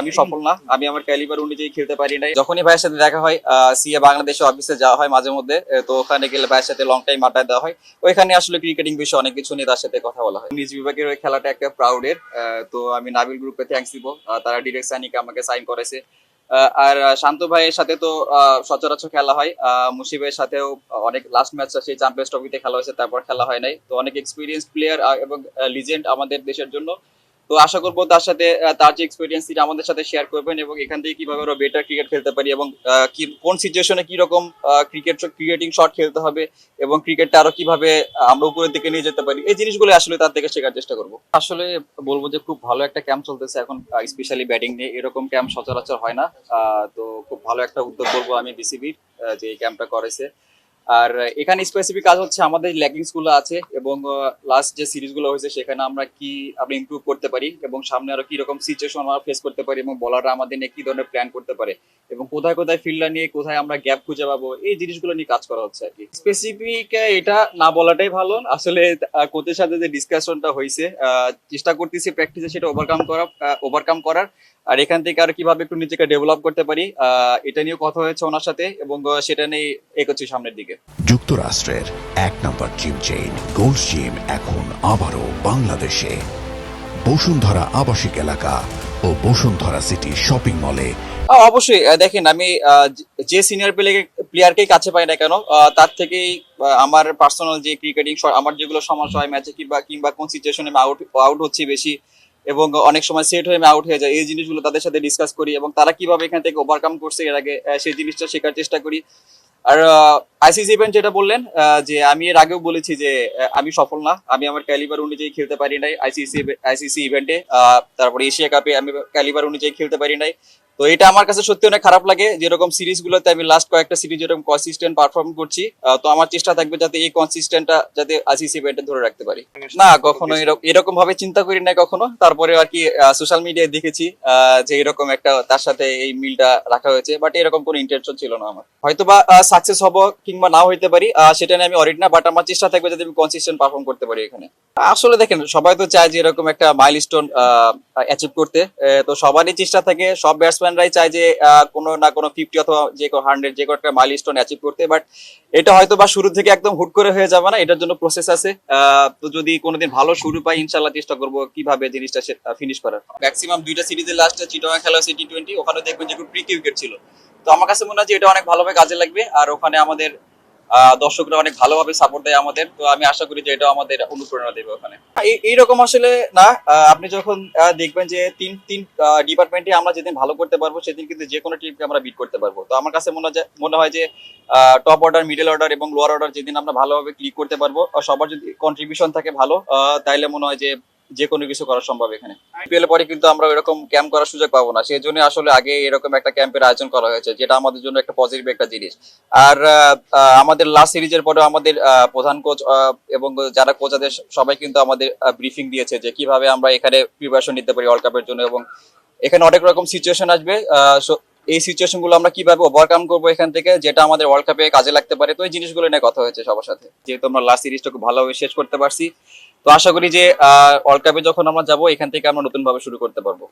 আমি সফল না, আমি আমার ক্যালিবার অনুযায়ী খেলতে পারি নাই। যখনই ভাইয়ের সাথে দেখা হয় সিএ বাংলাদেশে অফিসে যাওয়া হয় মাঝে মধ্যে, তো ওখানে গেলে ভাইয়ের সাথে লং টাইম আড্ডা দেওয়া হয়। ওইখানে আসলে ক্রিকেটিং বিষয়ে অনেক কিছু নিয়ে তার সাথে কথা বলা হয়। নিজ বিভাগের ওই খেলাটা একটা প্রাউডের। তো আমি নাবিল গ্রুপে থ্যাঙ্কস দিব, তারা ডিরেক্ট সাইনিকে আমাকে সাইন করেছে। আর শান্ত ভাইয়ের সাথে তো সচরাচর খেলা হয়, মুশিবের সাথেও অনেক লাস্ট ম্যাচটা সেই চ্যাম্পিয়ন্স ট্রফিতে খেলা হয়েছে, তারপর খেলা হয় নাই। তো অনেক এক্সপিরিয়েন্স প্লেয়ার এবং লিজেন্ড আমাদের দেশের জন্য। তো আশা করবো তার সাথে তার যে এক্সপিরিয়েন্স আমাদের সাথে শেয়ার করবেন এবং এখান থেকে কিভাবে আরো বেটার ক্রিকেট খেলতে পারি এবং কোন সিচুয়েশনে কি রকম ক্রিকেটিং শট খেলতে হবে এবং ক্রিকেটটা আরো কিভাবে আমরা উপরের দিকে নিয়ে যেতে পারি, এই জিনিসগুলো আসলে তার থেকে শেখার চেষ্টা করবো। আসলে বলবো যে খুব ভালো একটা ক্যাম্প চলতেছে এখন, স্পেশালি ব্যাটিং নিয়ে এরকম ক্যাম্প সচরাচর হয় না। তো খুব ভালো একটা উদ্যোগ বলবো আমি বিসিবির, যে এই ক্যাম্পটা করেছে। আর এখানে স্পেসিফিক কাজ হচ্ছে আমাদের ল্যাকিংস গুলো আছে এবং লাস্ট যে সিরিজ গুলো হয়েছে সেখানে আমরা ইমপ্রুভ করতে পারি এবং সামনে আরো কি রকম সিচুয়েশন আমরা ফেস করতে পারি এবং বলাররা আমাদের নিয়ে কি ধরনের প্ল্যান করতে পারে এবং কোথায় কোথায় ফিল্ডার নিয়ে কোথায় আমরা গ্যাপ খুঁজে পাবো, এই জিনিসগুলো নিয়ে কাজ করা হচ্ছে আর কি। স্পেসিফিক এটা না বলাটাই ভালো আসলে। কোচের সাথে যে ডিসকাশনটা হয়েছে, চেষ্টা করতেছি প্র্যাকটিসে সেটা ওভারকাম করার। আর এখান থেকে আর কিভাবে একটু নিজেকে ডেভেলপ করতে পারি, এটা নিয়ে কথা হয়েছে ওনার সাথে এবং সেটা নিয়ে এগোচ্ছি সামনের দিকে। যুক্তরাষ্ট্রের এক নম্বর জিম চেইন গোল্ড জিম এখন আবারও বাংলাদেশে বসুন্ধরা আবাসিক এলাকা ও বসুন্ধরা সিটি শপিং মলে। অবশ্যই দেখেন, আমি যে সিনিয়র প্লেয়ারকেই কাছে পাই না কেন, তার থেকেই আমার পার্সোনাল যে ক্রিকেটিং আমার যেগুলো সমস্যা হয় ম্যাচে কিংবা কোন সিচুয়েশনে আমি আউট হচ্ছি বেশি এবং অনেক সময় সেট হয়ে আমি আউট হয়ে যায়, এই জিনিসগুলো তাদের সাথে ডিসকাস করি এবং তারা কিভাবে এখান থেকে ওভারকাম করছে এর আগে সেই জিনিসটা শেখার চেষ্টা করি। আর আইসিসি ইভেন্ট যেটা বললেন, যে আমি এর আগেও বলেছি যে আমি সফল না, আমি আমার ক্যালিবার অনুযায়ী খেলতে পারি নাই আইসিসি ইভেন্টে। তারপরে এশিয়া কাপে আমি ক্যালিবার অনুযায়ী খেলতে পারি নাই। তো এটা আমার কাছে সত্যি অনেক খারাপ লাগে, যেরকম সিরিজ গুলোতে আমি লাস্ট কয়েকটা সিরিজ যেরকম কনসিস্টেন্ট পারফর্ম করছি। তো আমার চেষ্টা থাকবে যাতে এই কনসিস্টেন্টটা যাতে আইসিসি ইভেন্টে ধরে রাখতে পারি। না, কখনো এরকম ভাবে চিন্তা করি না কখনো। তারপরে আর কি সোশ্যাল মিডিয়ায় দেখেছি যে এরকম একটা তার সাথে এই মিলটা রাখা হয়েছে, বাট এরকম কোনো ইন্টেনশন ছিল না আমার। হয়তোবা সাকসেস হবো কিংবা নাও হইতে পারি, সেটা নিয়ে আমি অরিড না, বাট আমার চেষ্টা থাকবে যাতে আমি কনসিস্টেন্ট পারফর্ম করতে পারি এখানে। আসলে দেখেন, সবাই তো চায় যে এরকম একটা মাইলস্টোন অ্যাচিভ করতে। তো সবারই চেষ্টা থাকে, সব ব্যাটসম্যানরাই চায় যে কোনো না কোনো 50 অথবা যে 100 যে কোনো একটা মাইলস্টোন অ্যাচিভ করতে। বাট এটা হয়তো বা শুরু থেকে একদম হুট করে হয়ে যাবে না, এটার জন্য প্রসেস আছে। তো যদি কোনোদিন ভালো শুরু পাই ইনশাল্লাহ চেষ্টা করবো কিভাবে জিনিসটা ফিনিশ করার। ম্যাক্সিমাম দুইটা সিরিজের লাস্টে চিটাগাং খেলা হয়েছে T20, ওখানে দেখবেন যে প্রি উইকেট ছিল। তো আমার কাছে মনে হয় যে এটা অনেক ভালোভাবে কাজে লাগবে আর ওখানে আমাদের দর্শকরা অনেক ভালোভাবে সাপোর্ট দেয় আমাদের। তো আমি আশা করি যে এটা আমাদের অনুপ্রেরণা দেবে ওখানে। এইরকম আসলে না, আপনি যখন দেখবেন যে তিন ডিপার্টমেন্টে আমরা যেদিন ভালো করতে পারবো সেদিন কিন্তু যে কোনো টিমকে আমরা বিট করতে পারবো। তো আমার কাছে মনে হয় যে টপ অর্ডার, মিডল অর্ডার এবং লোয়ার অর্ডার যেদিন আমরা ভালোভাবে ক্লিক করতে পারবো, সবার যদি কন্ট্রিবিউশন থাকে ভালো, তাইলে মনে হয় যে কোনো কিছু করা সম্ভব এখানে। আইপিএল পরে কিন্তু আমরা এরকম ক্যাম্প করার সুযোগ পাবো না, সেই জন্য আসলে আগে এরকম একটা ক্যাম্পের আয়োজন করা হয়েছে, যেটা আমাদের জন্য একটা পজিটিভ একটা জিনিস। আর আমাদের লাস্ট সিরিজের পরে আমাদের প্রধান কোচ এবং যারা কোচ আছে সবাই কিন্তু আমাদের ব্রিফিং দিয়েছে যে কিভাবে আমরা এখানে প্রিপারেশন নিতে পারি ওয়ার্ল্ড কাপের জন্য এবং এখানে অনেক রকম সিচুয়েশন আসবে। এই সিচুয়েশন গুলো আমরা কিভাবে ওভারকাম করবো এখান থেকে, যেটা আমাদের ওয়ার্ল্ড কাপে কাজে লাগতে পারে। তো এই জিনিসগুলো নিয়ে কথা হয়েছে সবার সাথে, যেহেতু আমরা লাস্ট সিরিজটা খুব ভালোভাবে শেষ করতে পারছি। তো আশা করি যে ওয়ার্ল্ড কাপে যখন আমরা যাবো এখান থেকে আমরা নতুন ভাবে শুরু করতে পারবো।